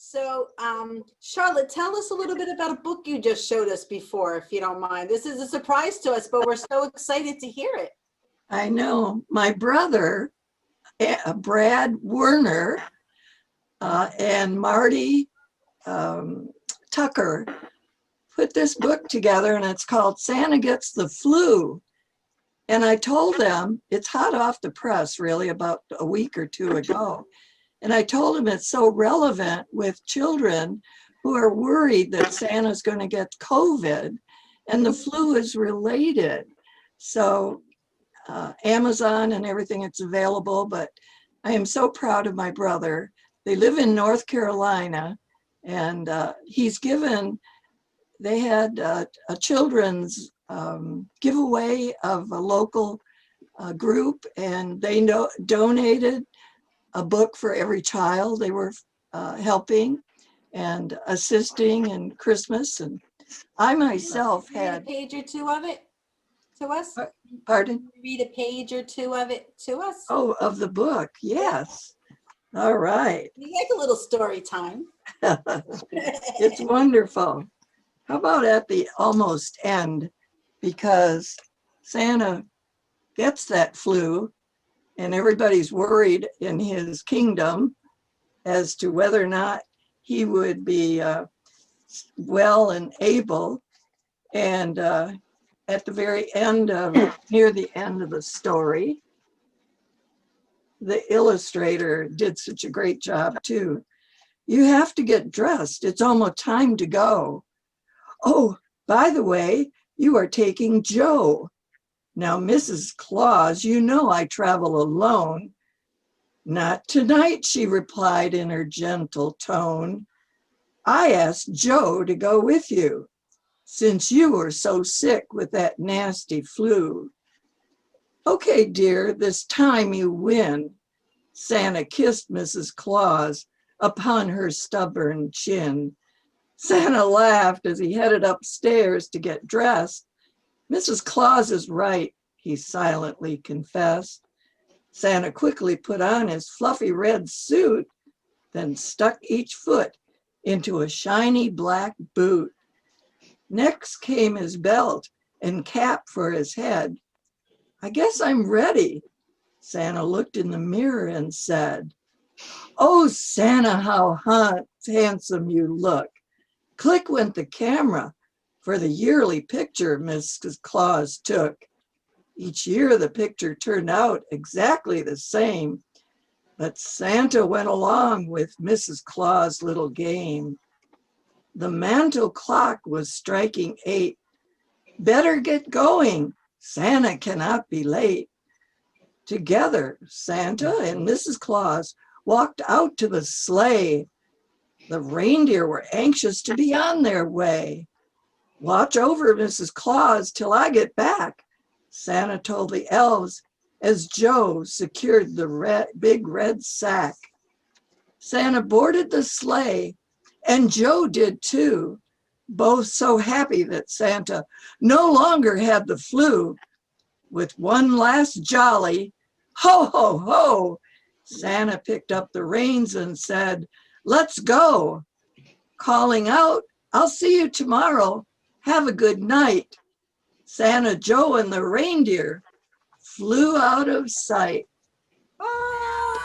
So, Charlotte, tell us a little bit about a book you just showed us before, if you don't mind. This is a surprise to us, but we're so excited to hear it. I know my brother, Brad Werner, and Mardi Tucker put this book together, and it's called Santa Gets the Flu. And I told them, it's hot off the press, really, about a week or two ago. And I told them it's so relevant with children who are worried that Santa's going to get COVID, and the flu is related. So Amazon and everything, it's available, but I am so proud of my brother. They live in North Carolina, and they had a children's giveaway of a local group, and they donated a book for every child they were helping and assisting in Christmas. And I myself had a page or two of it to us. Pardon? Read a page or two of it to us. Oh, of the book, yes. All right. You like a little story time. It's wonderful. How about at the almost end? Because Santa gets that flu, and everybody's worried in his kingdom as to whether or not he would be well and able. And at the very end near the end of the story, the illustrator did such a great job too. You have to get dressed. It's almost time to go. Oh, by the way, you are taking Joe. Now, Mrs. Claus, you know I travel alone. Not tonight, she replied in her gentle tone. I asked Joe to go with you, since you were so sick with that nasty flu. Okay, dear, this time you win. Santa kissed Mrs. Claus upon her stubborn chin. Santa laughed as he headed upstairs to get dressed. Mrs. Claus is right, he silently confessed. Santa quickly put on his fluffy red suit, then stuck each foot into a shiny black boot. Next came his belt and cap for his head. I guess I'm ready. Santa looked in the mirror and said, Oh, Santa, how handsome you look. Click went the camera for the yearly picture Mrs. Claus took. Each year the picture turned out exactly the same, but Santa went along with Mrs. Claus' little game. The mantel clock was striking 8. Better get going. Santa cannot be late. Together, Santa and Mrs. Claus walked out to the sleigh. The reindeer were anxious to be on their way. Watch over Mrs. Claus till I get back, Santa told the elves as Joe secured the big red sack. Santa boarded the sleigh, and Joe did too, both so happy that Santa no longer had the flu. With one last jolly, ho, ho, ho, Santa picked up the reins and said, Let's go. Calling out, I'll see you tomorrow. Have a good night. Santa, Joe, and the reindeer flew out of sight. Oh,